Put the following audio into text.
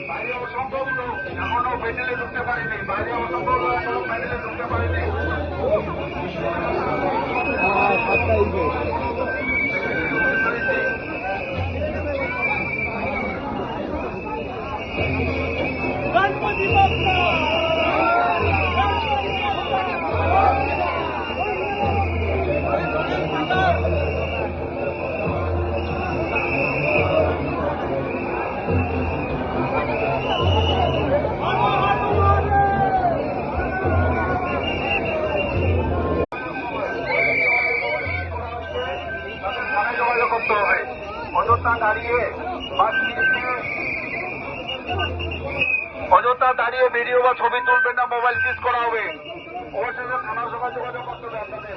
বাইরে অসম্ভব লোক এখনো প্যান্ডেলে ঢুকতে পারেনি, বাইরে অসম্ভব লোক এখনো প্যান্ডেলে ঢুকতে পারেনি। গণপতি বাপ্পা যোগাযোগ করতে হবে। অযথা দাঁড়িয়ে ভিডিও বা ছবি তুলবেন না, মোবাইল সিজ করা হবে। অবশ্যই থানার সঙ্গে যোগাযোগ করতে হবে আপনাদের।